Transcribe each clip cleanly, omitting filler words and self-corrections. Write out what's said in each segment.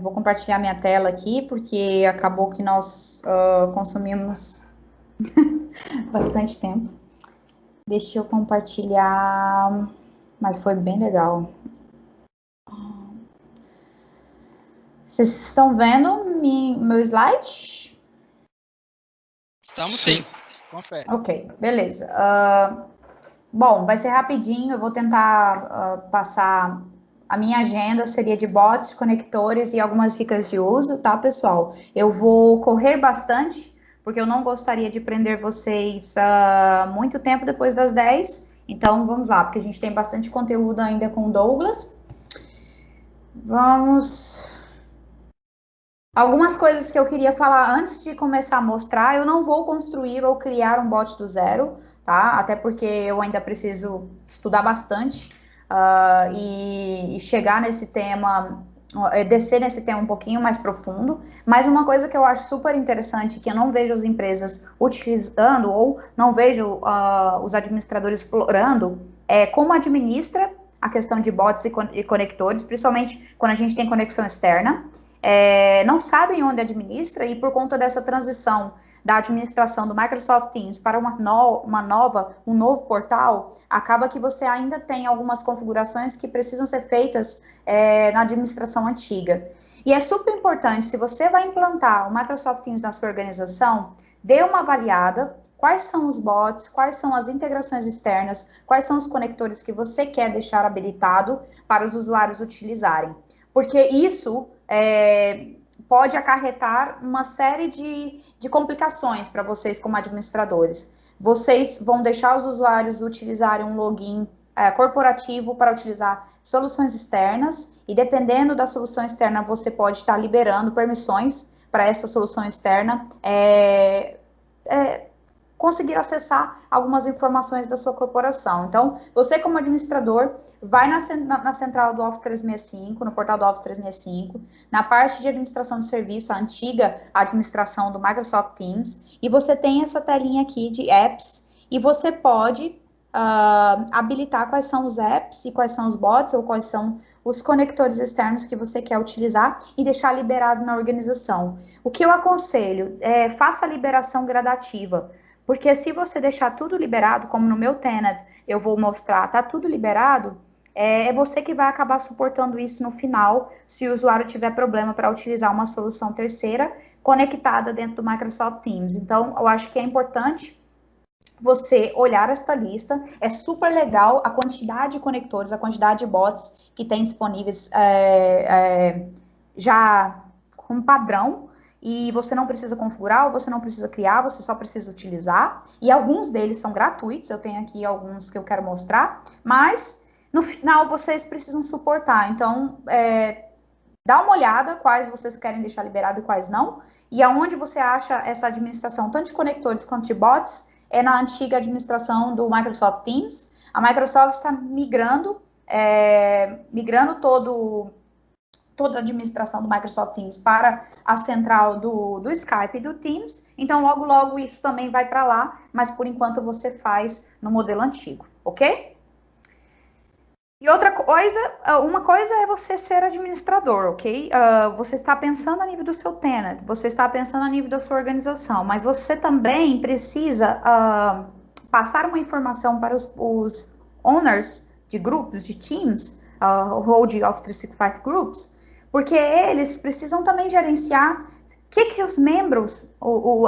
Vou compartilhar minha tela aqui, porque acabou que nós consumimos bastante tempo. Deixa eu compartilhar, mas foi bem legal. Vocês estão vendo meu slide? Estamos sim. Confere. Ok, beleza. Bom, vai ser rapidinho, eu vou tentar passar. A minha agenda seria de bots, conectores e algumas dicas de uso, tá, pessoal? Eu vou correr bastante, porque eu não gostaria de prender vocês muito tempo depois das 10. Então, vamos lá, porque a gente tem bastante conteúdo ainda com o Douglas. Vamos. Algumas coisas que eu queria falar antes de começar a mostrar, eu não vou construir ou criar um bot do zero, tá? Até porque eu ainda preciso estudar bastante e chegar nesse tema, descer nesse tema um pouquinho mais profundo. Mas uma coisa que eu acho super interessante, que eu não vejo as empresas utilizando ou não vejo os administradores explorando, é como administra a questão de bots e conectores, principalmente quando a gente tem conexão externa. Não sabem onde administra e por conta dessa transição da administração do Microsoft Teams para um novo portal, acaba que você ainda tem algumas configurações que precisam ser feitas na administração antiga. E é super importante, se você vai implantar o Microsoft Teams na sua organização, dê uma avaliada, quais são os bots, quais são as integrações externas, quais são os conectores que você quer deixar habilitado para os usuários utilizarem. Porque isso pode acarretar uma série de complicações para vocês como administradores. Vocês vão deixar os usuários utilizarem um login corporativo para utilizar soluções externas e dependendo da solução externa, você pode estar liberando permissões para essa solução externa conseguir acessar algumas informações da sua corporação. Então, você como administrador, vai na central do Office 365, no portal do Office 365, na parte de administração de serviço, a antiga administração do Microsoft Teams, e você tem essa telinha aqui de apps, e você pode habilitar quais são os apps e quais são os bots, ou quais são os conectores externos que você quer utilizar e deixar liberado na organização. O que eu aconselho é faça a liberação gradativa, porque se você deixar tudo liberado, como no meu tenant, eu vou mostrar, tá tudo liberado, é você que vai acabar suportando isso no final, se o usuário tiver problema para utilizar uma solução terceira conectada dentro do Microsoft Teams. Então, eu acho que é importante você olhar esta lista, é super legal a quantidade de conectores, a quantidade de bots que tem disponíveis já como padrão, e você não precisa configurar, ou você não precisa criar, você só precisa utilizar, e alguns deles são gratuitos, eu tenho aqui alguns que eu quero mostrar, mas no final vocês precisam suportar, então dá uma olhada quais vocês querem deixar liberado e quais não, e aonde você acha essa administração, tanto de conectores quanto de bots, é na antiga administração do Microsoft Teams. A Microsoft está migrando toda a administração do Microsoft Teams para a central do Skype e do Teams. Então, logo, logo isso também vai para lá, mas por enquanto você faz no modelo antigo, ok? E outra coisa, uma coisa é você ser administrador, ok? Você está pensando a nível do seu tenant, você está pensando a nível da sua organização, mas você também precisa passar uma informação para os owners de grupos, de teams, ou de Office 365 Groups, porque eles precisam também gerenciar o que os membros,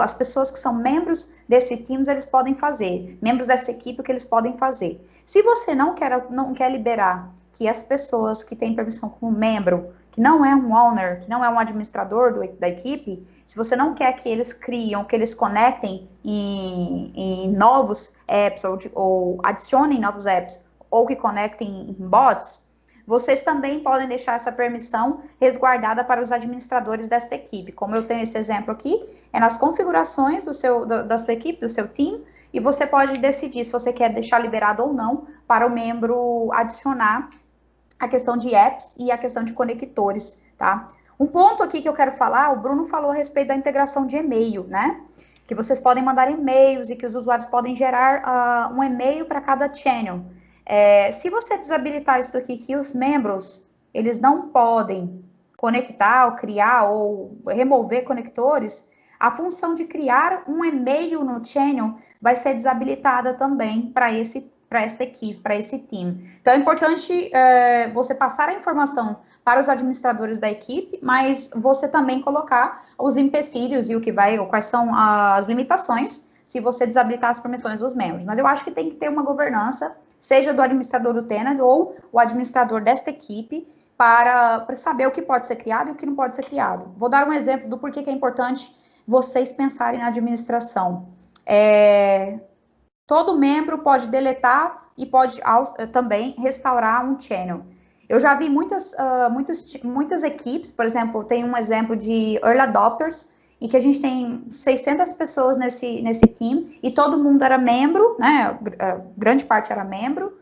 as pessoas que são membros desse Teams, eles podem fazer, membros dessa equipe, o que eles podem fazer. Se você não quer liberar que as pessoas que têm permissão como membro, que não é um owner, que não é um administrador da equipe, se você não quer que eles criem, que eles conectem em novos apps ou adicionem novos apps, ou que conectem em bots, vocês também podem deixar essa permissão resguardada para os administradores desta equipe. Como eu tenho esse exemplo aqui, é nas configurações da sua equipe, do seu time, e você pode decidir se você quer deixar liberado ou não para o membro adicionar a questão de apps e a questão de conectores, tá? Um ponto aqui que eu quero falar, o Bruno falou a respeito da integração de e-mail, né? Que vocês podem mandar e-mails e que os usuários podem gerar um e-mail para cada channel. Se você desabilitar isso daqui, que os membros, eles não podem conectar, ou criar, ou remover conectores, a função de criar um e-mail no channel vai ser desabilitada também para essa equipe, para esse time. Então, é importante você passar a informação para os administradores da equipe, mas você também colocar os empecilhos e ou quais são as limitações se você desabilitar as permissões dos membros. Mas eu acho que tem que ter uma governança, seja do administrador do tenant ou o administrador desta equipe, para saber o que pode ser criado e o que não pode ser criado. Vou dar um exemplo do porquê que é importante vocês pensarem na administração. Todo membro pode deletar e pode também restaurar um channel. Eu já vi muitas equipes, por exemplo, tem um exemplo de Early Adopters, em que a gente tem 600 pessoas nesse time, e todo mundo era membro, né, grande parte era membro,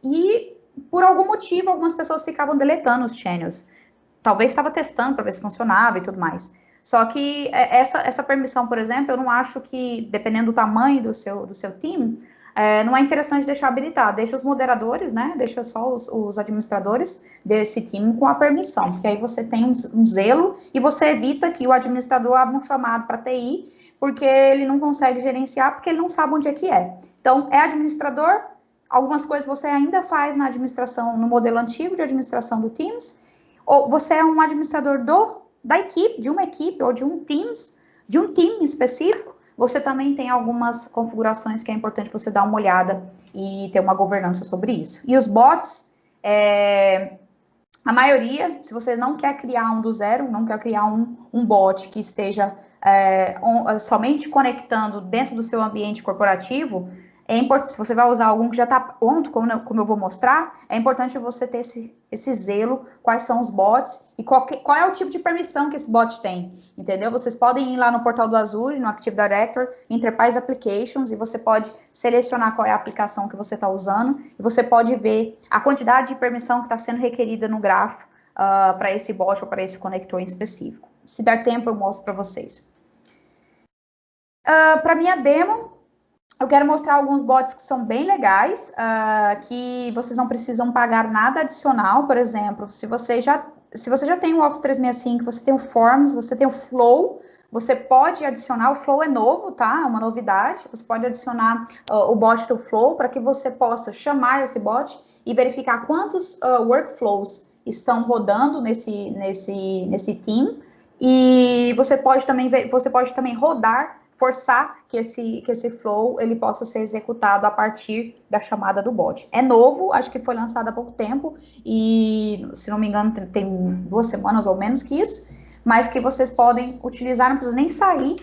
e por algum motivo, algumas pessoas ficavam deletando os channels. Talvez estava testando para ver se funcionava e tudo mais. Só que essa permissão, por exemplo, eu não acho que, dependendo do tamanho do seu time, não é interessante deixar habilitado. Deixa os moderadores, né? Deixa só os administradores desse time com a permissão, porque aí você tem um zelo e você evita que o administrador abra um chamado para TI, porque ele não consegue gerenciar, porque ele não sabe onde é que é. Então, é administrador, algumas coisas você ainda faz na administração, no modelo antigo de administração do Teams, ou você é um administrador da equipe, de uma equipe, ou de um time específico, você também tem algumas configurações que é importante você dar uma olhada e ter uma governança sobre isso. E os bots, a maioria, se você não quer criar um do zero, não quer criar um bot que esteja somente conectando dentro do seu ambiente corporativo, é importante, se você vai usar algum que já está pronto, como eu vou mostrar, é importante você ter esse zelo, quais são os bots e qual é o tipo de permissão que esse bot tem, entendeu? Vocês podem ir lá no portal do Azure, no Active Directory, Enterprise Applications, e você pode selecionar qual é a aplicação que você está usando, e você pode ver a quantidade de permissão que está sendo requerida no grafo para esse bot ou para esse conector em específico. Se der tempo, eu mostro para vocês. Para minha demo, eu quero mostrar alguns bots que são bem legais, que vocês não precisam pagar nada adicional. Por exemplo, se você já tem o Office 365, você tem o Forms, você tem o Flow, você pode adicionar, o Flow é novo, tá? É uma novidade. Você pode adicionar o bot do Flow para que você possa chamar esse bot e verificar quantos workflows estão rodando nesse team. E você pode também forçar que esse flow ele possa ser executado a partir da chamada do bot. É novo, acho que foi lançado há pouco tempo, e, se não me engano, tem 2 semanas ou menos que isso, mas que vocês podem utilizar, não precisa nem sair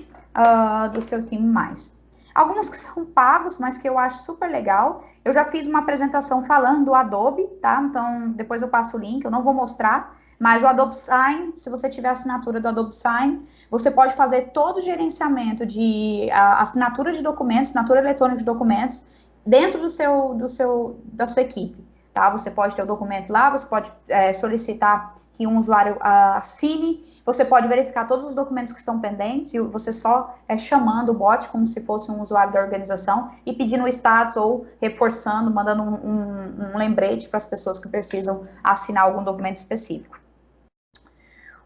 do seu time mais. Alguns que são pagos, mas que eu acho super legal. Eu já fiz uma apresentação falando do Adobe, tá? Então, depois eu passo o link, eu não vou mostrar, mas o Adobe Sign, se você tiver a assinatura do Adobe Sign, você pode fazer todo o gerenciamento de assinatura de documentos, assinatura eletrônica de documentos, dentro da sua equipe, tá? Você pode ter o documento lá, você pode solicitar que um usuário assine, você pode verificar todos os documentos que estão pendentes, e você só chamando o bot como se fosse um usuário da organização e pedindo o status ou reforçando, mandando um lembrete para as pessoas que precisam assinar algum documento específico.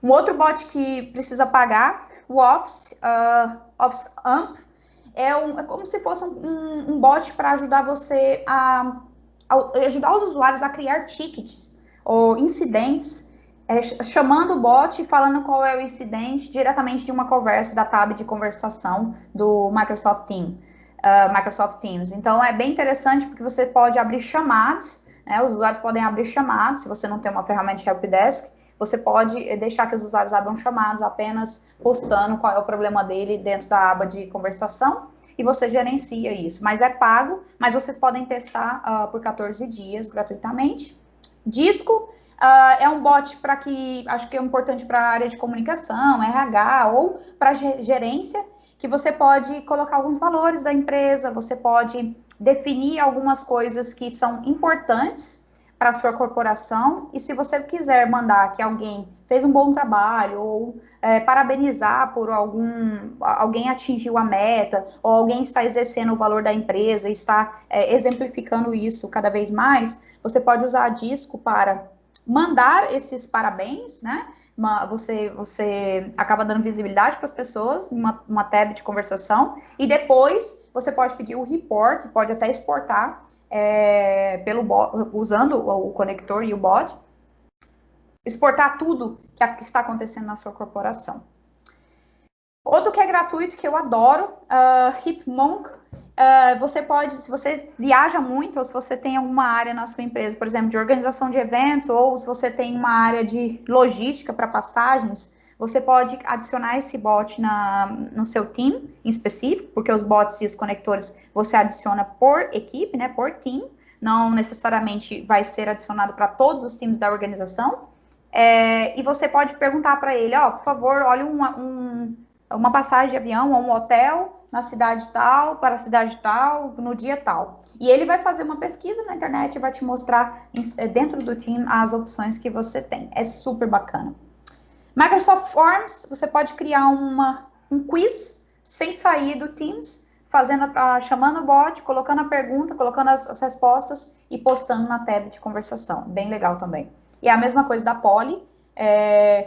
Um outro bot que precisa pagar, o Office Amp, é como se fosse um bot para ajudar você ajudar os usuários a criar tickets ou incidentes, chamando o bot e falando qual é o incidente diretamente de uma conversa da tab de conversação do Microsoft Teams. Então, é bem interessante porque você pode abrir chamados, né? Os usuários podem abrir chamados, se você não tem uma ferramenta de helpdesk, você pode deixar que os usuários abram chamados apenas postando qual é o problema dele dentro da aba de conversação, e você gerencia isso. Mas é pago, mas vocês podem testar por 14 dias gratuitamente. Disco é um bot acho que é importante para a área de comunicação, RH ou para gerência, que você pode colocar alguns valores da empresa, você pode definir algumas coisas que são importantes para a sua corporação, e se você quiser mandar que alguém fez um bom trabalho, ou parabenizar por alguém atingiu a meta, ou alguém está exercendo o valor da empresa, está exemplificando isso cada vez mais, você pode usar a Disco para mandar esses parabéns, né? Você acaba dando visibilidade para as pessoas, uma tab de conversação, e depois você pode pedir o report, pode até exportar usando o conector e o bot, exportar tudo que está acontecendo na sua corporação. Outro que é gratuito, que eu adoro, Hipmonk. Você pode, se você viaja muito, ou se você tem alguma área na sua empresa, por exemplo, de organização de eventos, ou se você tem uma área de logística para passagens, você pode adicionar esse bot no seu team em específico, porque os bots e os conectores você adiciona por equipe, né, por team, não necessariamente vai ser adicionado para todos os times da organização. E você pode perguntar para ele, por favor, olhe uma passagem de avião ou um hotel na cidade tal, para a cidade tal, no dia tal. E ele vai fazer uma pesquisa na internet e vai te mostrar dentro do team as opções que você tem. É super bacana. Microsoft Forms, você pode criar um quiz sem sair do Teams, chamando o bot, colocando a pergunta, colocando as respostas e postando na tab de conversação. Bem legal também. E é a mesma coisa da Poly,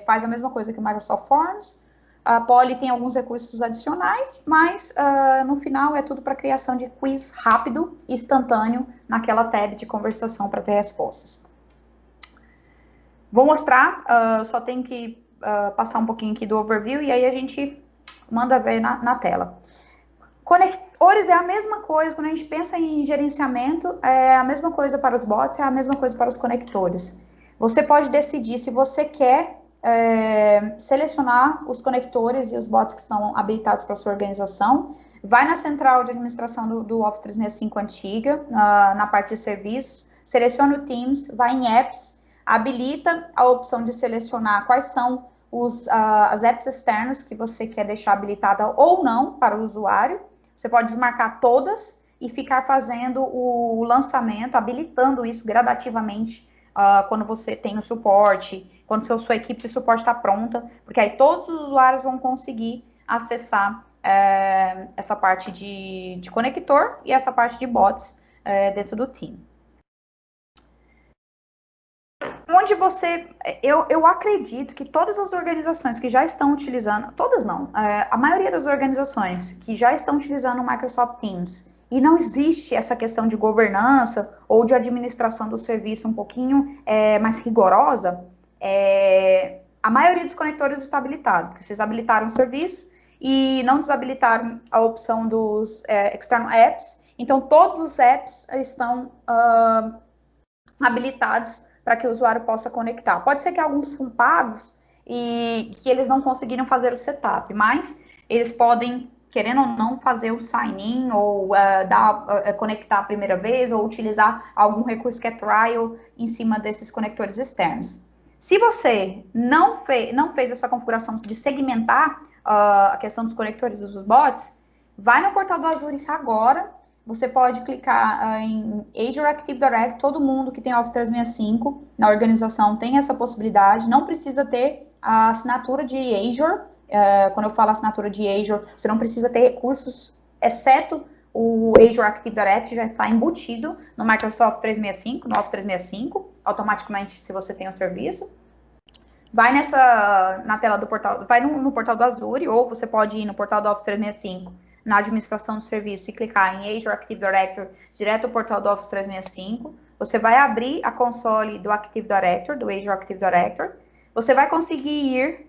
faz a mesma coisa que o Microsoft Forms. A Poly tem alguns recursos adicionais, mas no final é tudo para criação de quiz rápido e instantâneo naquela tab de conversação para ter respostas. Vou mostrar, só tenho que passar um pouquinho aqui do overview e aí a gente manda ver na tela. Conectores é a mesma coisa, quando a gente pensa em gerenciamento, é a mesma coisa para os bots, é a mesma coisa para os conectores. Você pode decidir se você quer selecionar os conectores e os bots que estão habilitados para a sua organização, vai na central de administração do Office 365 antiga, na parte de serviços, seleciona o Teams, vai em Apps, habilita a opção de selecionar quais são as apps externas que você quer deixar habilitada ou não para o usuário. Você pode desmarcar todas e ficar fazendo o lançamento, habilitando isso gradativamente quando você tem o suporte, quando sua equipe de suporte está pronta, porque aí todos os usuários vão conseguir acessar essa parte de conector e essa parte de bots dentro do team. Onde eu acredito que todas as organizações que já estão utilizando, todas não, a maioria das organizações que já estão utilizando o Microsoft Teams e não existe essa questão de governança ou de administração do serviço um pouquinho mais rigorosa, a maioria dos conectores está habilitado, porque vocês habilitaram o serviço e não desabilitaram a opção dos external apps, então todos os apps estão habilitados para que o usuário possa conectar. Pode ser que alguns são pagos e que eles não conseguiram fazer o setup, mas eles podem, querendo ou não, fazer o sign-in ou conectar a primeira vez ou utilizar algum recurso que é trial em cima desses conectores externos. Se você não fez essa configuração de segmentar a questão dos conectores e dos bots, vai no portal do Azure agora. Você pode clicar em Azure Active Directory, todo mundo que tem Office 365 na organização tem essa possibilidade, não precisa ter a assinatura de Azure, quando eu falo assinatura de Azure, você não precisa ter recursos, exceto o Azure Active Directory, já está embutido no Microsoft 365, no Office 365, automaticamente se você tem o serviço. Vai na tela do portal, vai no portal do Azure, ou você pode ir no portal do Office 365, na administração do serviço e clicar em Azure Active Directory, direto ao portal do Office 365. Você vai abrir a console do Active Directory, do Azure Active Directory. Você vai conseguir ir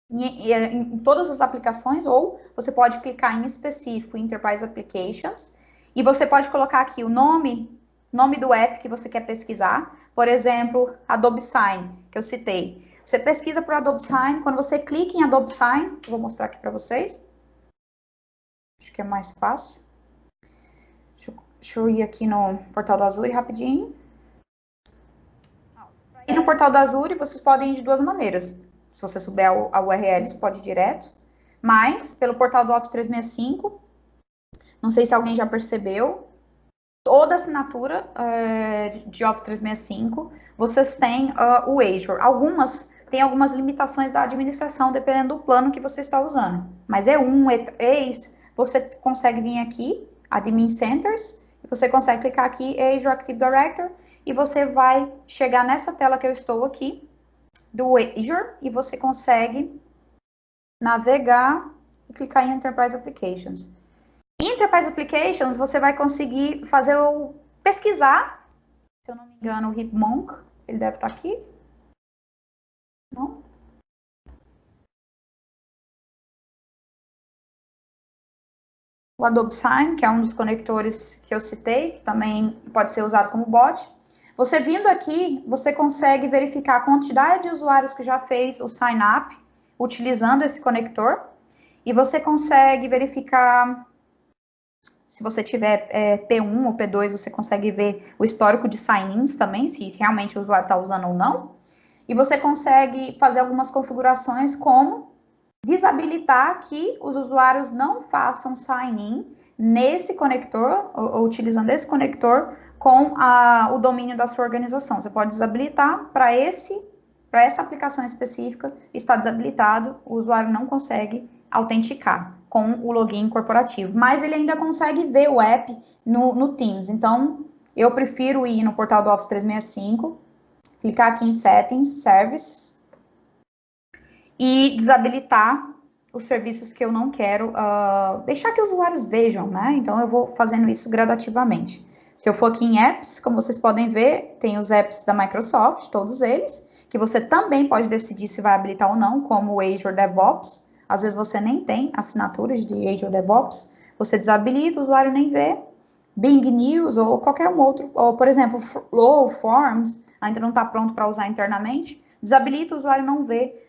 em todas as aplicações, ou você pode clicar em específico, Enterprise Applications, e você pode colocar aqui o nome do app que você quer pesquisar. Por exemplo, Adobe Sign, que eu citei. Você pesquisa por Adobe Sign, quando você clica em Adobe Sign, vou mostrar aqui para vocês. Acho que é mais fácil. Deixa eu ir aqui no portal do Azure rapidinho. E no portal do Azure, vocês podem ir de duas maneiras. Se você souber a URL, você pode ir direto. Mas, pelo portal do Office 365, não sei se alguém já percebeu, toda assinatura de Office 365, vocês têm o Azure. Tem algumas limitações da administração, dependendo do plano que você está usando. Mas E1, você consegue vir aqui, Admin Centers, e você consegue clicar aqui, Azure Active Directory, e você vai chegar nessa tela que eu estou aqui, do Azure, e você consegue navegar e clicar em Enterprise Applications. Em Enterprise Applications, você vai conseguir fazer pesquisar, se eu não me engano, o Hipmonk, ele deve estar aqui. Não? O Adobe Sign, que é um dos conectores que eu citei, que também pode ser usado como bot. Você vindo aqui, você consegue verificar a quantidade de usuários que já fez o sign up, utilizando esse conector, e você consegue verificar, se você tiver P1 ou P2, você consegue ver o histórico de sign-ins também, se realmente o usuário está usando ou não, e você consegue fazer algumas configurações como desabilitar que os usuários não façam sign-in nesse conector, ou utilizando esse conector, com o domínio da sua organização. Você pode desabilitar para essa aplicação específica, está desabilitado, o usuário não consegue autenticar com o login corporativo, mas ele ainda consegue ver o app no Teams. Então, eu prefiro ir no portal do Office 365, clicar aqui em Settings, Service, e desabilitar os serviços que eu não quero deixar que os usuários vejam, né? Então, eu vou fazendo isso gradativamente. Se eu for aqui em Apps, como vocês podem ver, tem os apps da Microsoft, todos eles, que você também pode decidir se vai habilitar ou não, como o Azure DevOps. Às vezes você nem tem assinaturas de Azure DevOps, você desabilita, o usuário nem vê. Bing News ou qualquer um outro, ou por exemplo, Flow, Forms, ainda não está pronto para usar internamente, desabilita, o usuário não vê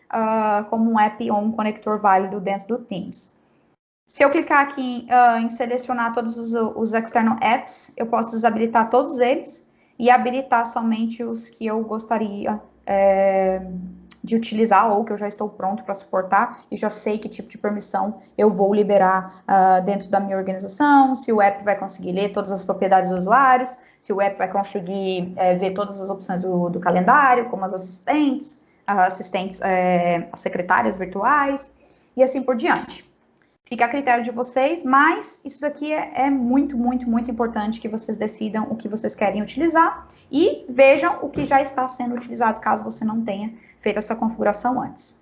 como um app ou um conector válido dentro do Teams. Se eu clicar aqui em selecionar todos os external apps, eu posso desabilitar todos eles e habilitar somente os que eu gostaria de utilizar ou que eu já estou pronto para suportar e já sei que tipo de permissão eu vou liberar dentro da minha organização, se o app vai conseguir ler todas as propriedades dos usuários, se o app vai conseguir ver todas as opções do calendário, como as assistentes, as secretárias virtuais e assim por diante. Fica a critério de vocês, mas isso daqui é muito, muito, muito importante que vocês decidam o que vocês querem utilizar e vejam o que já está sendo utilizado, caso você não tenha feito essa configuração antes.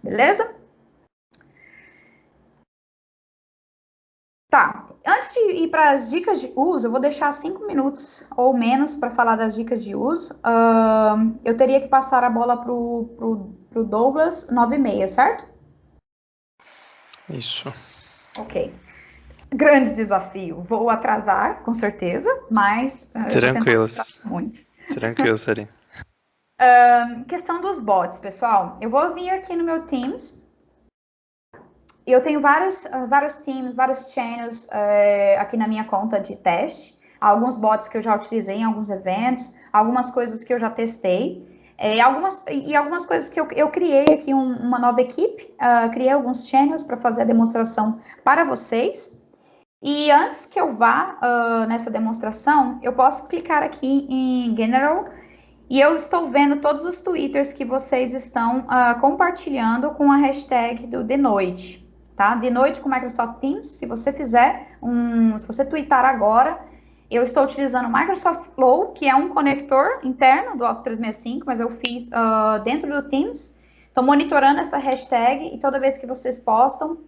Beleza? Tá, antes de ir para as dicas de uso, eu vou deixar 5 minutos ou menos para falar das dicas de uso. Eu teria que passar a bola para o Douglas 9h30, certo? Isso. Ok. Grande desafio. Vou atrasar, com certeza, mas... Tranquilos. Tranquilo, Sari. Questão dos bots, pessoal. Eu vou vir aqui no meu Teams. Eu tenho vários teams, vários channels aqui na minha conta de teste. Alguns bots que eu já utilizei em alguns eventos, algumas coisas que eu já testei. Algumas coisas que eu criei aqui uma nova equipe, criei alguns channels para fazer a demonstração para vocês. E antes que eu vá nessa demonstração, eu posso clicar aqui em General e eu estou vendo todos os twitters que vocês estão compartilhando com a hashtag do de noite, tá? De noite com Microsoft Teams, se você se você twittar agora, eu estou utilizando o Microsoft Flow, que é um conector interno do Office 365, mas eu fiz dentro do Teams. Estou monitorando essa hashtag e toda vez que vocês postam,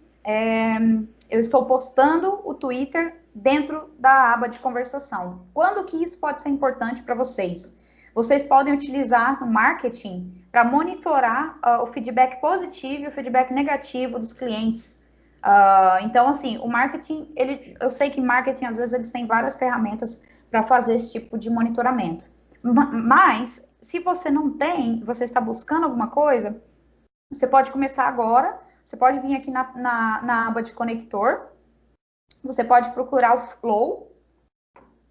eu estou postando o Twitter dentro da aba de conversação. Quando que isso pode ser importante para vocês? Vocês podem utilizar no marketing para monitorar o feedback positivo e o feedback negativo dos clientes. Então, assim, o marketing, eu sei que marketing, às vezes, eles têm várias ferramentas para fazer esse tipo de monitoramento. Mas, se você não tem, você está buscando alguma coisa, você pode começar agora, você pode vir aqui na aba de conector, você pode procurar o Flow,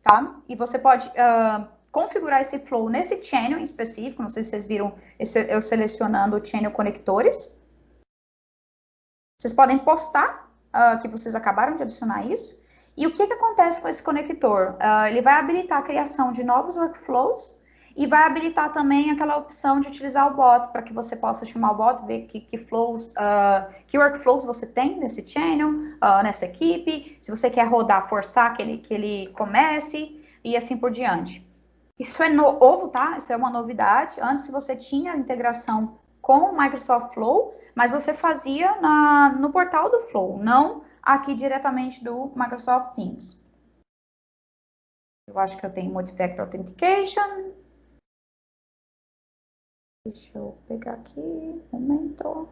tá? E você pode configurar esse Flow nesse channel em específico, não sei se vocês viram eu selecionando o channel conectores. Vocês podem postar que vocês acabaram de adicionar isso. E o que acontece com esse conector? Ele vai habilitar a criação de novos workflows e vai habilitar também aquela opção de utilizar o bot, para que você possa chamar o bot, ver que workflows você tem nesse channel, nessa equipe, se você quer rodar, forçar que ele comece e assim por diante. Isso é novo, tá? Isso é uma novidade. Antes você tinha integração com o Microsoft Flow, mas você fazia no portal do Flow, não aqui diretamente do Microsoft Teams. Eu acho que eu tenho Multi-Factor Authentication. Deixa eu pegar aqui, um momento.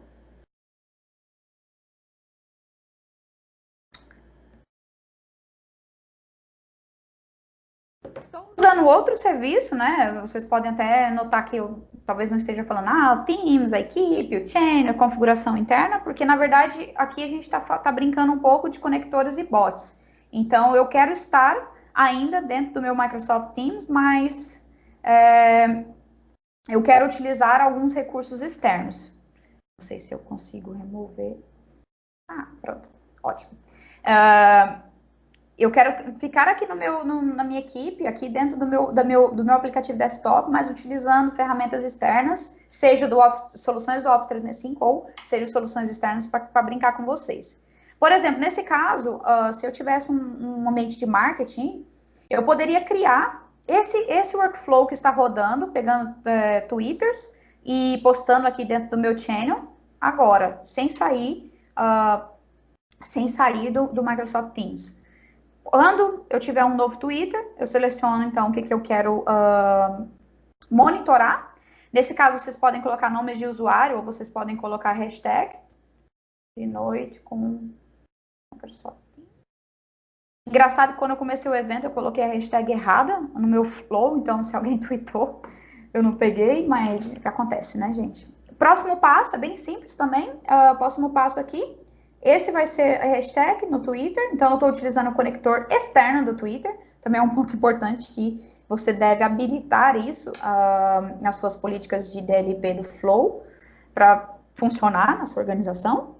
Estou usando outro serviço, né? Vocês podem até notar que eu talvez não esteja falando, o Teams, a equipe, o Channel, a configuração interna, porque na verdade aqui a gente tá brincando um pouco de conectores e bots. Então eu quero estar ainda dentro do meu Microsoft Teams, mas eu quero utilizar alguns recursos externos. Não sei se eu consigo remover. Pronto, ótimo. Eu quero ficar aqui na minha equipe, aqui dentro do meu aplicativo desktop, mas utilizando ferramentas externas, seja soluções do Office 365 ou seja soluções externas para brincar com vocês. Por exemplo, nesse caso, se eu tivesse um ambiente de marketing, eu poderia criar esse workflow que está rodando, pegando twitters e postando aqui dentro do meu channel, agora, sem sair do Microsoft Teams. Quando eu tiver um novo Twitter, eu seleciono, então, o que eu quero monitorar. Nesse caso, vocês podem colocar nomes de usuário, ou vocês podem colocar hashtag de noite com Microsoft. Engraçado que quando eu comecei o evento, eu coloquei a hashtag errada no meu flow, então se alguém tweetou, eu não peguei, mas o que acontece, né, gente? Próximo passo, é bem simples também, próximo passo aqui, esse vai ser a hashtag no Twitter, então eu estou utilizando o conector externo do Twitter, também é um ponto importante que você deve habilitar isso nas suas políticas de DLP do Flow para funcionar na sua organização.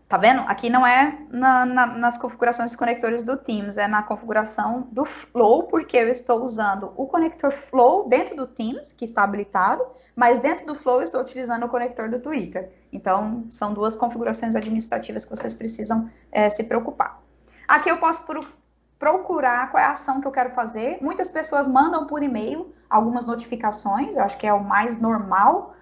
Tá vendo? Aqui não é nas configurações dos conectores do Teams, é na configuração do Flow, porque eu estou usando o conector Flow dentro do Teams, que está habilitado, mas dentro do Flow eu estou utilizando o conector do Twitter. Então, são duas configurações administrativas que vocês precisam se preocupar. Aqui eu posso procurar qual é a ação que eu quero fazer. Muitas pessoas mandam por e-mail algumas notificações, eu acho que é o mais normal,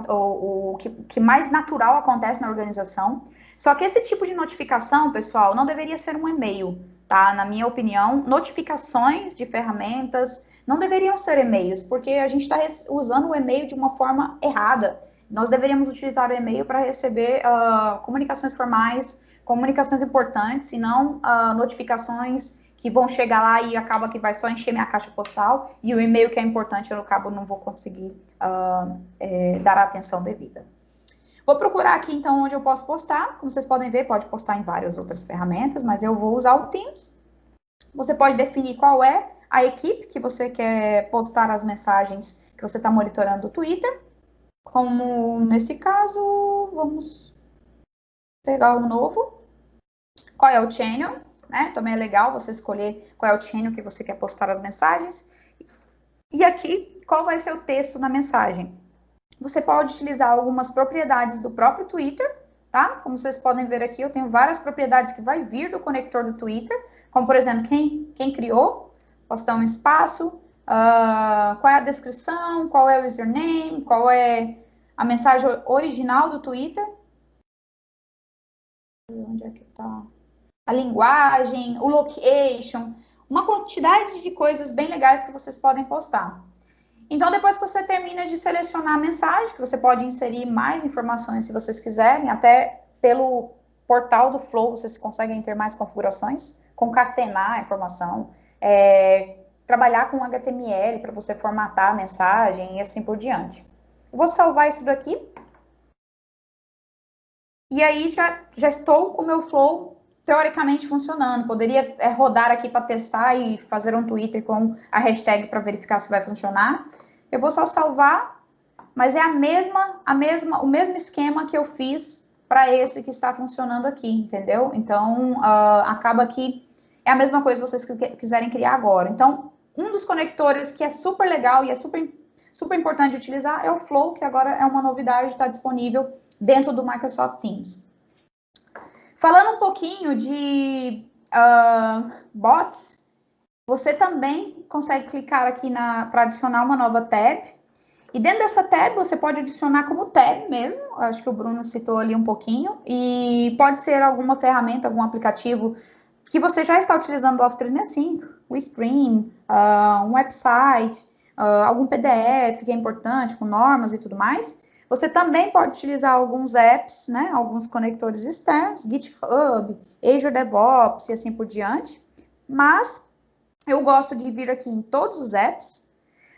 o que mais natural acontece na organização. Só que esse tipo de notificação, pessoal, não deveria ser um e-mail, tá? Na minha opinião, notificações de ferramentas não deveriam ser e-mails, porque a gente está usando o e-mail de uma forma errada. Nós deveríamos utilizar o e-mail para receber comunicações formais, comunicações importantes, e não notificações que vão chegar lá e acaba que vai só encher minha caixa postal, e o e-mail que é importante eu acabo não vou conseguir dar a atenção devida. Vou procurar aqui, então, onde eu posso postar. Como vocês podem ver, pode postar em várias outras ferramentas, mas eu vou usar o Teams. Você pode definir qual é a equipe que você quer postar as mensagens que você está monitorando do Twitter. Como nesse caso, vamos pegar um novo. Qual é o channel, né? Também é legal você escolher qual é o channel que você quer postar as mensagens. E aqui, qual vai ser o texto na mensagem? Você pode utilizar algumas propriedades do próprio Twitter, tá? Como vocês podem ver aqui, eu tenho várias propriedades que vai vir do conector do Twitter, como, por exemplo, quem criou, posso dar um espaço, qual é a descrição, qual é o username, qual é a mensagem original do Twitter. Onde é que tá? A linguagem, o location, uma quantidade de coisas bem legais que vocês podem postar. Então, depois que você termina de selecionar a mensagem, que você pode inserir mais informações se vocês quiserem, até pelo portal do Flow vocês conseguem ter mais configurações, concatenar a informação, trabalhar com HTML para você formatar a mensagem e assim por diante. Eu vou salvar isso daqui. E aí já estou com o meu Flow teoricamente funcionando. Poderia rodar aqui para testar e fazer um Twitter com a hashtag para verificar se vai funcionar. Eu vou só salvar, mas é o mesmo esquema que eu fiz para esse que está funcionando aqui, entendeu? Então, acaba que é a mesma coisa se vocês quiserem criar agora. Então, um dos conectores que é super legal e é super importante de utilizar é o Flow, que agora é uma novidade, está disponível dentro do Microsoft Teams. Falando um pouquinho de bots, Você também consegue clicar aqui para adicionar uma nova tab. E dentro dessa tab, você pode adicionar como tab mesmo. Acho que o Bruno citou ali um pouquinho. E pode ser alguma ferramenta, algum aplicativo que você já está utilizando do Office 365. O Stream, um website, algum PDF que é importante, com normas e tudo mais. Você também pode utilizar alguns apps, né? Alguns conectores externos, GitHub, Azure DevOps e assim por diante. Mas eu gosto de vir aqui em todos os apps,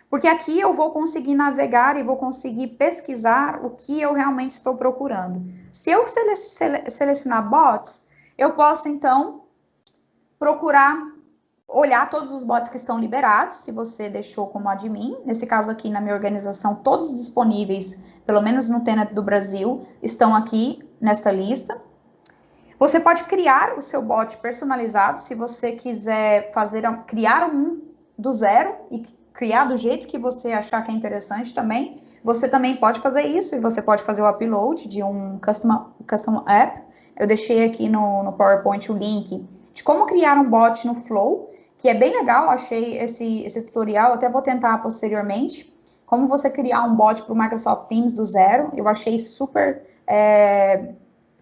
porque aqui eu vou conseguir navegar e vou conseguir pesquisar o que eu realmente estou procurando. Se eu selecionar bots, eu posso, então, procurar, olhar todos os bots que estão liberados, se você deixou como admin. Nesse caso aqui, na minha organização, todos disponíveis, pelo menos no Tenant do Brasil, estão aqui nesta lista. Você pode criar o seu bot personalizado, se você quiser criar um do zero e criar do jeito que você achar que é interessante também. Você também pode fazer isso, e você pode fazer o upload de um custom app. Eu deixei aqui no PowerPoint o link de como criar um bot no Flow, que é bem legal, achei esse tutorial, até vou tentar posteriormente. Como você criar um bot para o Microsoft Teams do zero, eu achei super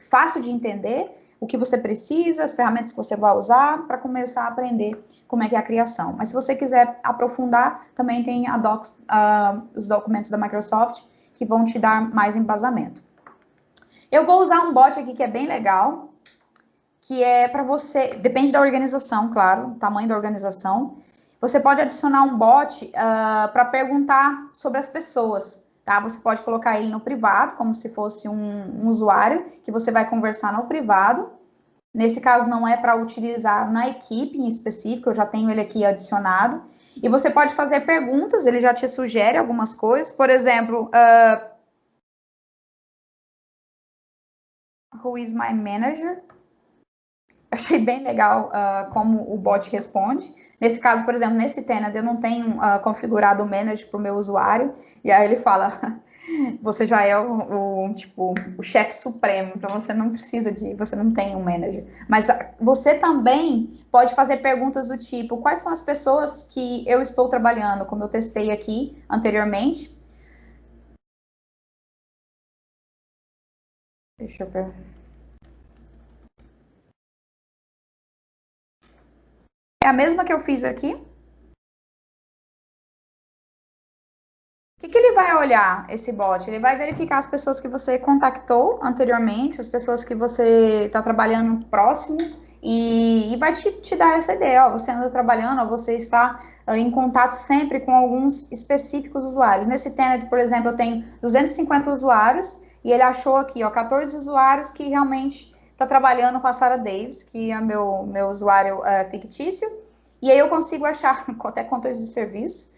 fácil de entender o que você precisa, as ferramentas que você vai usar para começar a aprender como é que é a criação. Mas se você quiser aprofundar, também tem os documentos da Microsoft que vão te dar mais embasamento. Eu vou usar um bot aqui que é bem legal, que é para você, depende da organização, claro, do tamanho da organização. Você pode adicionar um bot para perguntar sobre as pessoas, tá? Você pode colocar ele no privado, como se fosse um usuário, que você vai conversar no privado. Nesse caso, não é para utilizar na equipe em específico, eu já tenho ele aqui adicionado. E você pode fazer perguntas, ele já te sugere algumas coisas. Por exemplo, who is my manager? Achei bem legal como o bot responde. Nesse caso, por exemplo, nesse Tenant, eu não tenho configurado o manager para o meu usuário, e aí ele fala, você já é o chefe supremo, então você não precisa você não tem um manager. Mas você também pode fazer perguntas do tipo, quais são as pessoas que eu estou trabalhando, como eu testei aqui anteriormente. Deixa eu ver. É a mesma que eu fiz aqui. O que ele vai olhar, esse bot? Ele vai verificar as pessoas que você contactou anteriormente, as pessoas que você está trabalhando próximo, e vai te dar essa ideia, ó, você anda trabalhando, ó, você está em contato sempre com alguns específicos usuários. Nesse Tenant, por exemplo, eu tenho 250 usuários, e ele achou aqui, ó, 14 usuários que realmente está trabalhando com a Sarah Davis, que é meu usuário fictício, e aí eu consigo achar até contas de serviço,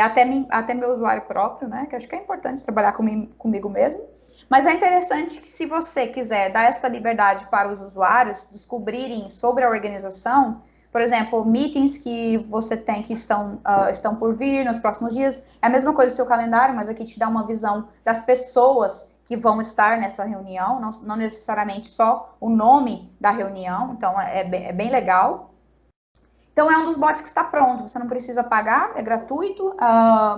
até meu usuário próprio, né, que acho que é importante trabalhar comigo mesmo. Mas é interessante que se você quiser dar essa liberdade para os usuários descobrirem sobre a organização, por exemplo, meetings que você tem que estão por vir nos próximos dias, é a mesma coisa do seu calendário, mas aqui te dá uma visão das pessoas que vão estar nessa reunião, não necessariamente só o nome da reunião, então é bem legal. Então, é um dos bots que está pronto, você não precisa pagar, é gratuito,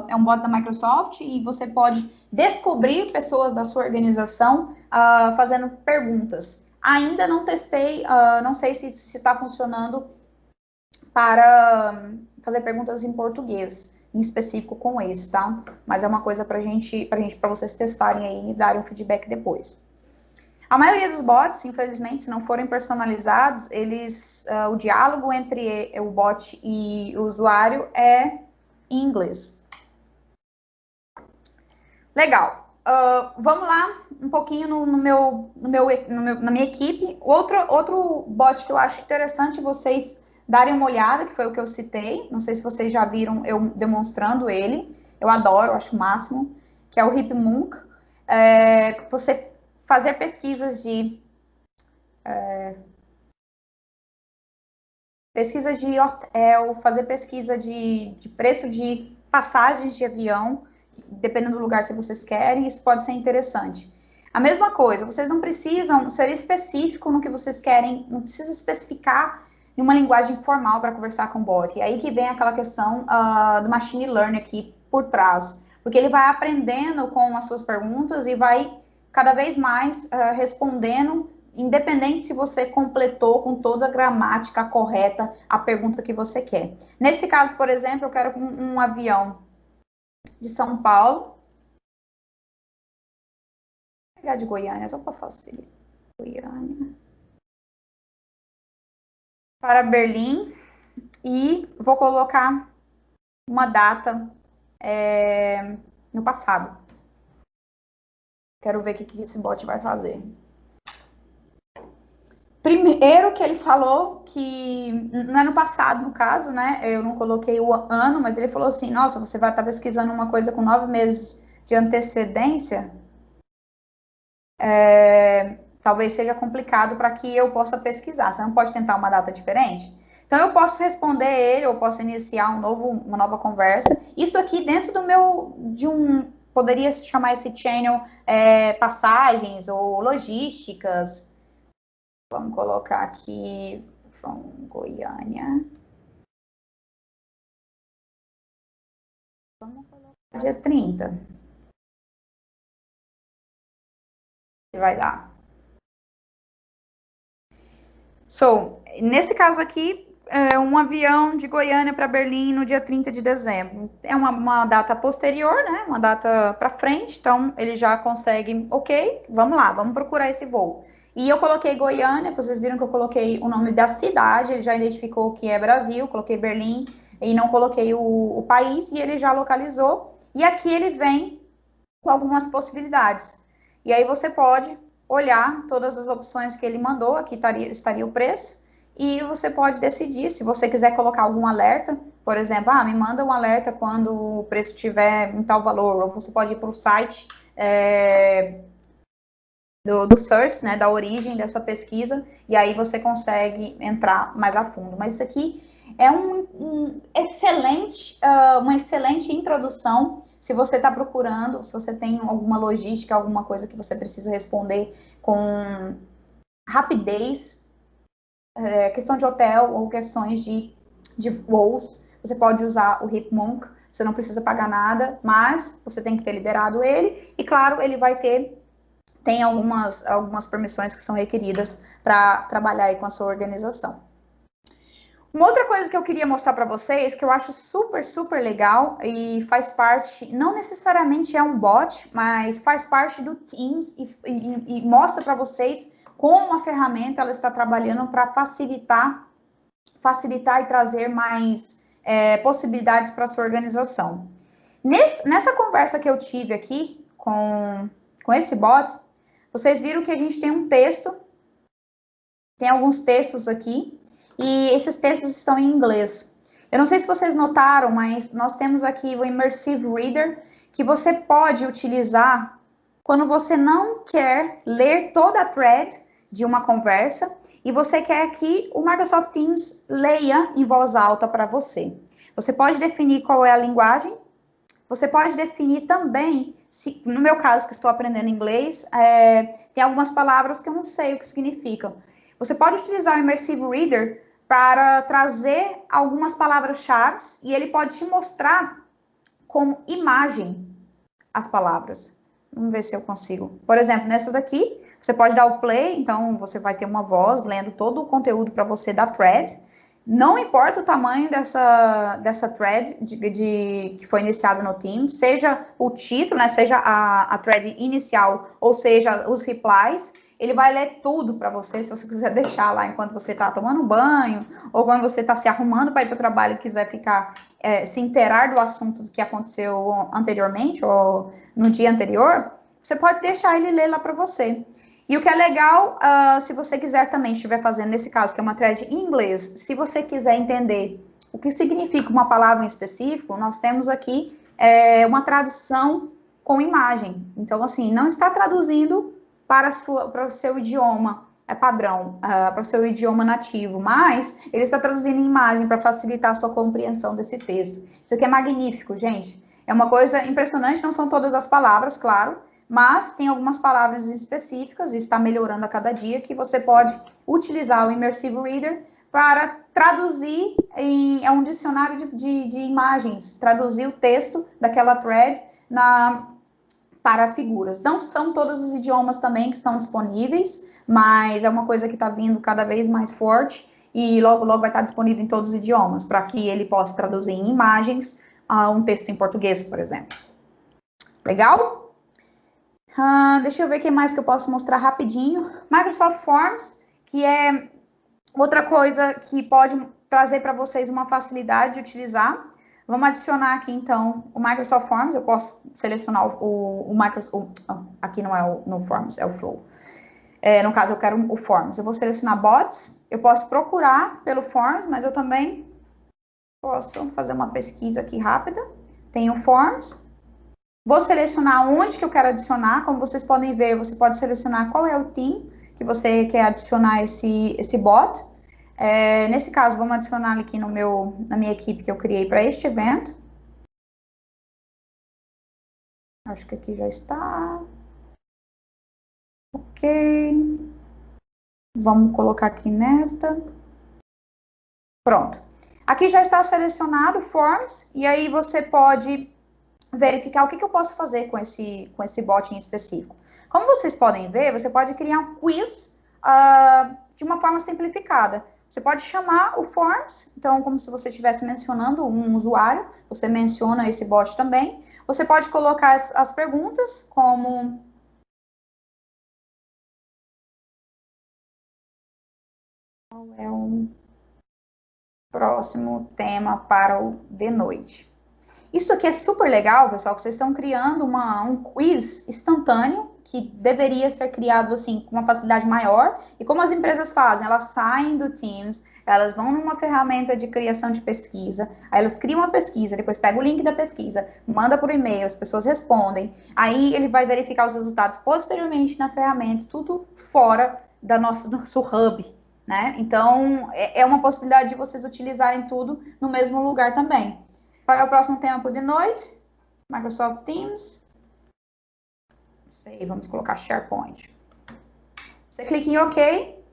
é um bot da Microsoft e você pode descobrir pessoas da sua organização fazendo perguntas. Ainda não testei, não sei se está funcionando para fazer perguntas em português, em específico com esse, tá? Mas é uma coisa para vocês testarem aí e darem um feedback depois. A maioria dos bots, infelizmente, se não forem personalizados, o diálogo entre o bot e o usuário é em inglês. Legal. Vamos lá, um pouquinho na minha equipe. Outro bot que eu acho interessante vocês darem uma olhada, que foi o que eu citei. Não sei se vocês já viram eu demonstrando ele. Eu adoro, acho o máximo. Que é o Hipmunk. Você fazer pesquisas de hotel, fazer pesquisa de preço de passagens de avião, dependendo do lugar que vocês querem, isso pode ser interessante. A mesma coisa, vocês não precisam ser específico no que vocês querem, não precisa especificar em uma linguagem formal para conversar com o bot. E aí que vem aquela questão do machine learning aqui por trás. Porque ele vai aprendendo com as suas perguntas e vai cada vez mais respondendo, independente se você completou com toda a gramática correta a pergunta que você quer. Nesse caso, por exemplo, eu quero um avião de São Paulo. Vou pegar de Goiânia, só para facilitar. Goiânia. Para Berlim. E vou colocar uma data no passado. Quero ver o que esse bot vai fazer. Primeiro que ele falou que, não é no passado, no caso, né? Eu não coloquei o ano, mas ele falou assim, nossa, você vai estar pesquisando uma coisa com 9 meses de antecedência? Talvez seja complicado para que eu possa pesquisar. Você não pode tentar uma data diferente? Então, eu posso responder ele, ou posso iniciar uma nova conversa. Isso aqui dentro poderia se chamar esse channel passagens ou logísticas. Vamos colocar aqui, from Goiânia. Vamos colocar dia 30. Vai dar. Nesse caso aqui, um avião de Goiânia para Berlim no dia 30 de dezembro. É uma data posterior, né? Uma data para frente, então ele já consegue, ok, vamos lá, vamos procurar esse voo. E eu coloquei Goiânia, vocês viram que eu coloquei o nome da cidade, ele já identificou que é Brasil, coloquei Berlim e não coloquei o país, e ele já localizou. E aqui ele vem com algumas possibilidades. E aí você pode olhar todas as opções que ele mandou, aqui estaria o preço, e você pode decidir, se você quiser colocar algum alerta, por exemplo, me manda um alerta quando o preço estiver em tal valor, ou você pode ir para o site do source, né, da origem dessa pesquisa, e aí você consegue entrar mais a fundo. Mas isso aqui é uma excelente introdução se você está procurando, se você tem alguma logística, alguma coisa que você precisa responder com rapidez, questão de hotel ou questões de voos, você pode usar o Hipmunk, você não precisa pagar nada, mas você tem que ter liberado ele, e claro, ele vai tem algumas permissões que são requeridas para trabalhar aí com a sua organização. Uma outra coisa que eu queria mostrar para vocês, que eu acho super, super legal e faz parte, não necessariamente é um bot, mas faz parte do Teams e mostra para vocês como a ferramenta ela está trabalhando para facilitar e trazer mais possibilidades para a sua organização. Nessa conversa que eu tive aqui com esse bot, vocês viram que a gente tem um texto, tem alguns textos aqui, e esses textos estão em inglês. Eu não sei se vocês notaram, mas nós temos aqui o Immersive Reader, que você pode utilizar quando você não quer ler toda a thread de uma conversa e você quer que o Microsoft Teams leia em voz alta para você. Você pode definir qual é a linguagem, você pode definir também, no meu caso que estou aprendendo inglês, tem algumas palavras que eu não sei o que significam. Você pode utilizar o Immersive Reader para trazer algumas palavras-chave e ele pode te mostrar como imagem as palavras. Vamos ver se eu consigo. Por exemplo, nessa daqui, você pode dar o play, então você vai ter uma voz lendo todo o conteúdo para você da thread. Não importa o tamanho dessa thread que foi iniciada no Teams, seja o título, né, seja a thread inicial, ou seja, os replies, ele vai ler tudo para você, se você quiser deixar lá enquanto você está tomando um banho, ou quando você está se arrumando para ir para o trabalho e quiser ficar, se inteirar do assunto que aconteceu anteriormente, ou no dia anterior, você pode deixar ele ler lá para você. E o que é legal, se você quiser também estiver fazendo, nesse caso, que é uma thread em inglês, se você quiser entender o que significa uma palavra em específico, nós temos aqui uma tradução com imagem. Então, assim, não está traduzindo para o seu idioma padrão, para o seu idioma nativo, mas ele está traduzindo em imagem para facilitar a sua compreensão desse texto. Isso aqui é magnífico, gente. É uma coisa impressionante, não são todas as palavras, claro, mas tem algumas palavras específicas, e está melhorando a cada dia, que você pode utilizar o Immersive Reader para traduzir é um dicionário de imagens, traduzir o texto daquela thread para figuras. Não são todos os idiomas também que estão disponíveis, mas é uma coisa que está vindo cada vez mais forte e logo, logo vai estar disponível em todos os idiomas, para que ele possa traduzir em imagens um texto em português, por exemplo. Legal? Deixa eu ver o que mais que eu posso mostrar rapidinho. Microsoft Forms, que é outra coisa que pode trazer para vocês uma facilidade de utilizar. Vamos adicionar aqui, então, o Microsoft Forms. Eu posso selecionar o Microsoft... aqui não é no Forms, é o Flow. No caso, eu quero o Forms. Eu vou selecionar Bots. Eu posso procurar pelo Forms, mas eu também posso fazer uma pesquisa aqui rápida. Tenho Forms. Vou selecionar onde que eu quero adicionar. Como vocês podem ver, você pode selecionar qual é o team que você quer adicionar esse bot. Nesse caso, vamos adicionar aqui na minha equipe que eu criei para este evento. Acho que aqui já está. Ok. Vamos colocar aqui nesta. Pronto. Aqui já está selecionado Forms, e aí você pode verificar o que eu posso fazer com esse bot em específico. Como vocês podem ver, você pode criar um quiz de uma forma simplificada. Você pode chamar o Forms, então como se você estivesse mencionando um usuário, você menciona esse bot também. Você pode colocar as perguntas, como... Qual é o próximo tema para o de noite? Isso aqui é super legal, pessoal, que vocês estão criando um quiz instantâneo, que deveria ser criado, assim, com uma facilidade maior. E como as empresas fazem? Elas saem do Teams, elas vão numa ferramenta de criação de pesquisa, aí elas criam uma pesquisa, depois pega o link da pesquisa, manda por e-mail, as pessoas respondem, aí ele vai verificar os resultados posteriormente na ferramenta, tudo fora do nosso hub, né? Então, é uma possibilidade de vocês utilizarem tudo no mesmo lugar também. Qual é o próximo tempo de noite? Microsoft Teams. Não sei, vamos colocar SharePoint. Você clica em OK.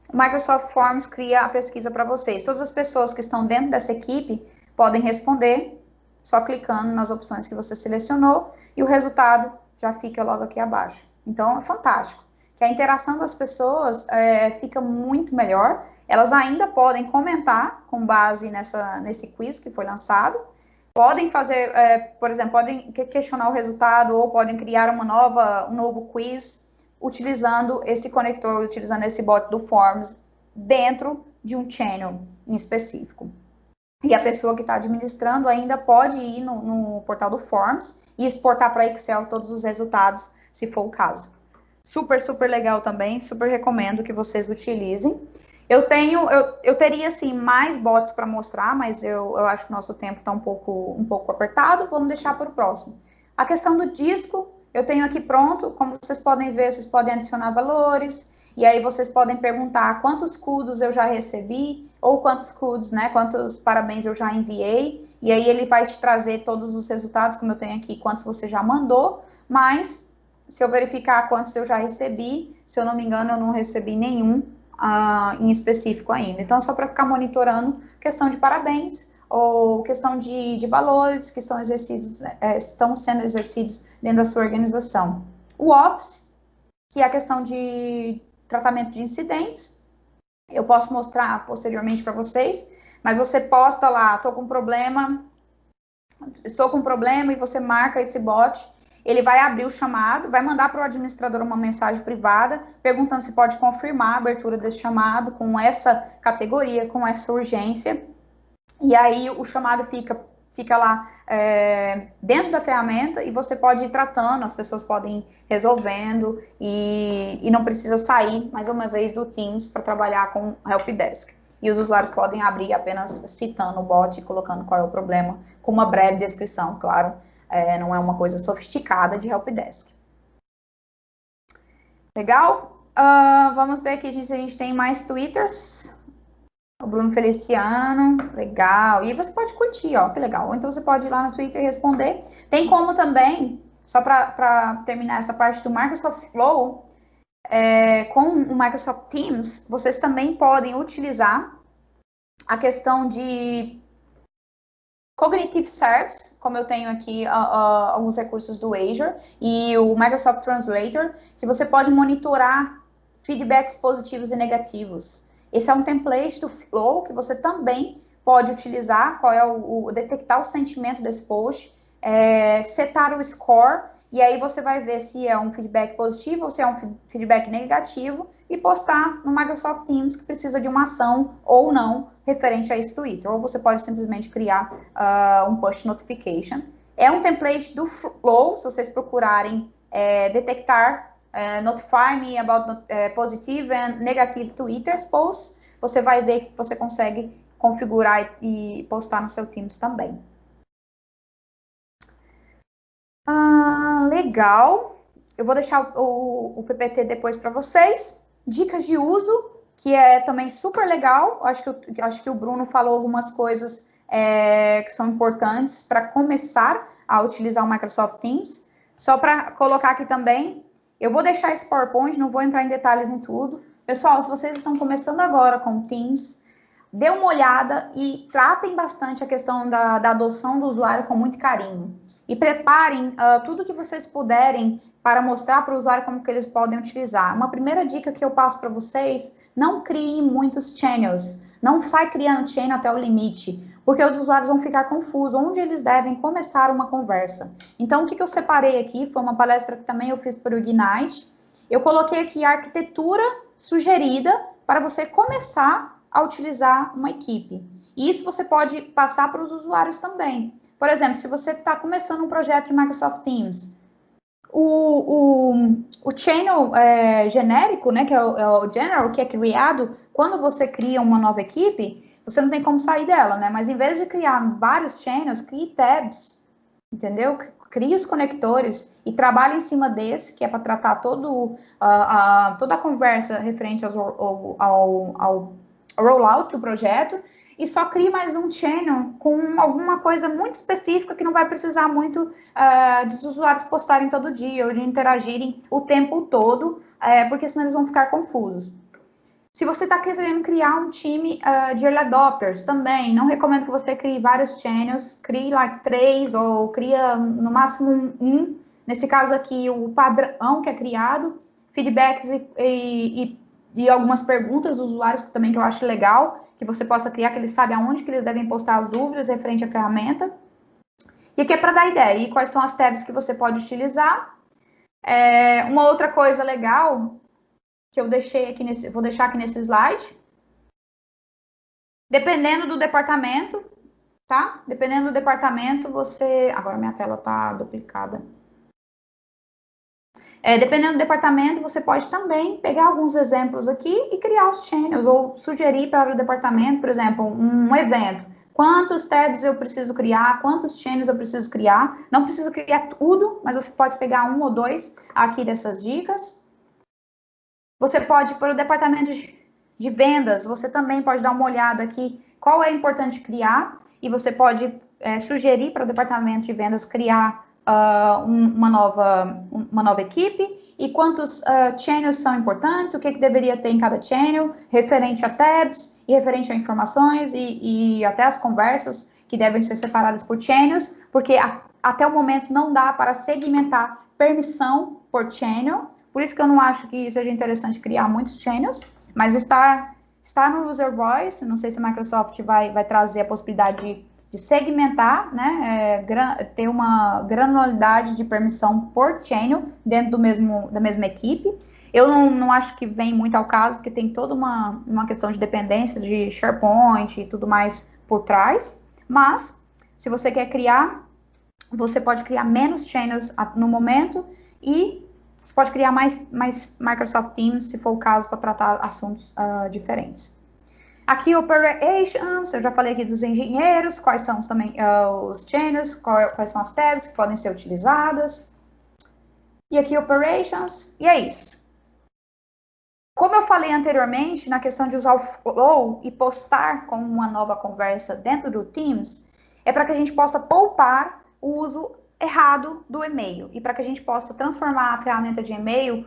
O Microsoft Forms cria a pesquisa para vocês. Todas as pessoas que estão dentro dessa equipe podem responder, só clicando nas opções que você selecionou, e o resultado já fica logo aqui abaixo. Então, é fantástico. Que a interação das pessoas fica muito melhor. Elas ainda podem comentar com base nesse quiz que foi lançado. Podem fazer, por exemplo, podem questionar o resultado ou podem criar um novo quiz utilizando esse conector, utilizando esse bot do Forms dentro de um channel em específico. E a pessoa que está administrando ainda pode ir no portal do Forms e exportar para Excel todos os resultados, se for o caso. Super, super legal também, super recomendo que vocês utilizem. Eu teria, assim, mais bots para mostrar, mas eu acho que o nosso tempo está um pouco apertado, vamos deixar para o próximo. A questão do disco, eu tenho aqui pronto, como vocês podem ver, vocês podem adicionar valores, e aí vocês podem perguntar quantos CUDs eu já recebi, ou quantos CUDs, né, quantos parabéns eu já enviei, e aí ele vai te trazer todos os resultados, como eu tenho aqui, quantos você já mandou, mas se eu verificar quantos eu já recebi, se eu não me engano, eu não recebi nenhum em específico ainda. Então, só para ficar monitorando questão de parabéns ou questão de valores que estão sendo exercidos dentro da sua organização. O Office, que é a questão de tratamento de incidentes, eu posso mostrar posteriormente para vocês, mas você posta lá, estou com um problema e você marca esse bot. Ele vai abrir o chamado, vai mandar para o administrador uma mensagem privada, perguntando se pode confirmar a abertura desse chamado com essa categoria, com essa urgência. E aí o chamado fica lá dentro da ferramenta e você pode ir tratando, as pessoas podem ir resolvendo e não precisa sair, mais uma vez, do Teams para trabalhar com Helpdesk. E os usuários podem abrir apenas citando o bot e colocando qual é o problema, com uma breve descrição, claro. Não é uma coisa sofisticada de Helpdesk. Legal? Vamos ver aqui se a gente tem mais Twitters. O Bruno Feliciano, legal. E você pode curtir, ó, que legal. Ou então você pode ir lá no Twitter e responder. Tem como também, só para terminar essa parte do Microsoft Flow, com o Microsoft Teams, vocês também podem utilizar a questão de Cognitive Service, como eu tenho aqui alguns recursos do Azure, e o Microsoft Translator, que você pode monitorar feedbacks positivos e negativos. Esse é um template do Flow que você também pode utilizar, qual é detectar o sentimento desse post, setar o score, e aí você vai ver se é um feedback positivo ou se é um feedback negativo, e postar no Microsoft Teams que precisa de uma ação ou não referente a esse Twitter. Ou você pode simplesmente criar um push notification. É um template do Flow, se vocês procurarem detectar notify me about positive and negative Twitter posts, você vai ver que você consegue configurar e postar no seu Teams também. Legal. Eu vou deixar o PPT depois para vocês. Dicas de uso, que é também super legal. Acho que o Bruno falou algumas coisas que são importantes para começar a utilizar o Microsoft Teams. Só para colocar aqui também, eu vou deixar esse PowerPoint, não vou entrar em detalhes em tudo. Pessoal, se vocês estão começando agora com o Teams, dê uma olhada e tratem bastante a questão da adoção do usuário com muito carinho. E preparem tudo que vocês puderem para mostrar para o usuário como que eles podem utilizar. Uma primeira dica que eu passo para vocês, não criem muitos channels. Não sai criando channel até o limite, porque os usuários vão ficar confusos onde eles devem começar uma conversa. Então, o que eu separei aqui, foi uma palestra que também eu fiz para o Ignite. Eu coloquei aqui a arquitetura sugerida para você começar a utilizar uma equipe. E isso você pode passar para os usuários também. Por exemplo, se você está começando um projeto de Microsoft Teams, o channel genérico, né, que é o general, que é criado, quando você cria uma nova equipe, você não tem como sair dela, né? Mas em vez de criar vários channels, crie tabs, entendeu? Crie os conectores e trabalhe em cima desse, que é para tratar toda a conversa referente ao rollout do projeto, e só crie mais um channel com alguma coisa muito específica que não vai precisar muito dos usuários postarem todo dia ou de interagirem o tempo todo, porque senão eles vão ficar confusos. Se você está querendo criar um time de early adopters também, não recomendo que você crie vários channels, crie like 3 ou cria no máximo um. Nesse caso aqui, o padrão que é criado, feedbacks e algumas perguntas dos usuários também que eu acho legal, que você possa criar, que eles sabem aonde que eles devem postar as dúvidas referente à ferramenta. E aqui é para dar ideia, e quais são as tabs que você pode utilizar. Uma outra coisa legal que eu deixei aqui vou deixar aqui nesse slide. Dependendo do departamento, tá? Dependendo do departamento, agora minha tela tá duplicada. Dependendo do departamento, você pode também pegar alguns exemplos aqui e criar os channels, ou sugerir para o departamento, por exemplo, um evento. Quantos tabs eu preciso criar, quantos channels eu preciso criar. Não precisa criar tudo, mas você pode pegar um ou dois aqui dessas dicas. Você pode, para o departamento de vendas, você também pode dar uma olhada aqui, qual é importante criar, e você pode sugerir para o departamento de vendas criar uma nova equipe, e quantos channels são importantes, o que deveria ter em cada channel, referente a tabs, e referente a informações, e até as conversas que devem ser separadas por channels, porque até o momento não dá para segmentar permissão por channel, por isso que eu não acho que seja interessante criar muitos channels, mas está no User Voice, não sei se a Microsoft vai trazer a possibilidade de segmentar, né, ter uma granularidade de permissão por channel dentro da mesma equipe. Eu não acho que vem muito ao caso, porque tem toda uma questão de dependência de SharePoint e tudo mais por trás, mas se você quer criar, você pode criar menos channels no momento e você pode criar mais Microsoft Teams, se for o caso, para tratar assuntos diferentes. Aqui, Operations, eu já falei aqui dos engenheiros, quais são também os channels, quais são as tabs que podem ser utilizadas. E aqui, Operations, e é isso. Como eu falei anteriormente, na questão de usar o Flow e postar como uma nova conversa dentro do Teams, é para que a gente possa poupar o uso errado do e-mail e para que a gente possa transformar a ferramenta de e-mail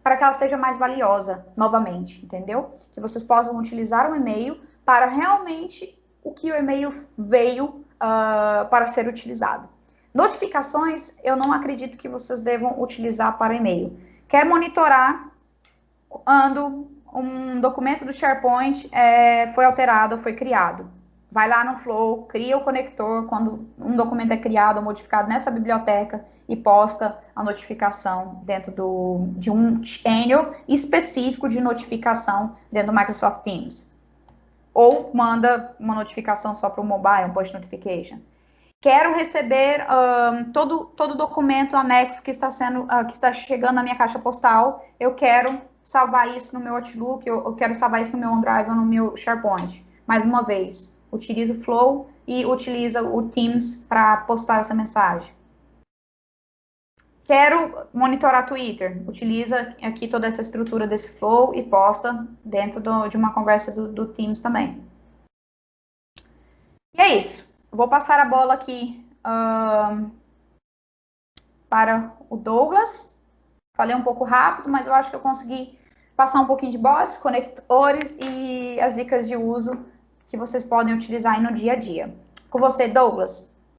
para que ela seja mais valiosa novamente, entendeu? Que vocês possam utilizar o e-mail para realmente o que o e-mail veio para ser utilizado. Notificações, eu não acredito que vocês devam utilizar para e-mail. Quer monitorar quando um documento do SharePoint foi alterado, foi criado. Vai lá no Flow, cria o conector quando um documento é criado ou modificado nessa biblioteca e posta a notificação dentro de um channel específico de notificação dentro do Microsoft Teams. Ou manda uma notificação só para o mobile, um push notification. Quero receber todo documento anexo que está chegando na minha caixa postal. Eu quero salvar isso no meu Outlook, eu quero salvar isso no meu OneDrive ou no meu SharePoint. Mais uma vez, utiliza o Flow e utiliza o Teams para postar essa mensagem. Quero monitorar Twitter. Utiliza aqui toda essa estrutura desse Flow e posta dentro de uma conversa do Teams também. E é isso. Vou passar a bola aqui para o Douglas. Falei um pouco rápido, mas eu acho que eu consegui passar um pouquinho de bots, conectores e as dicas de uso que vocês podem utilizar aí no dia a dia. Com você, Douglas.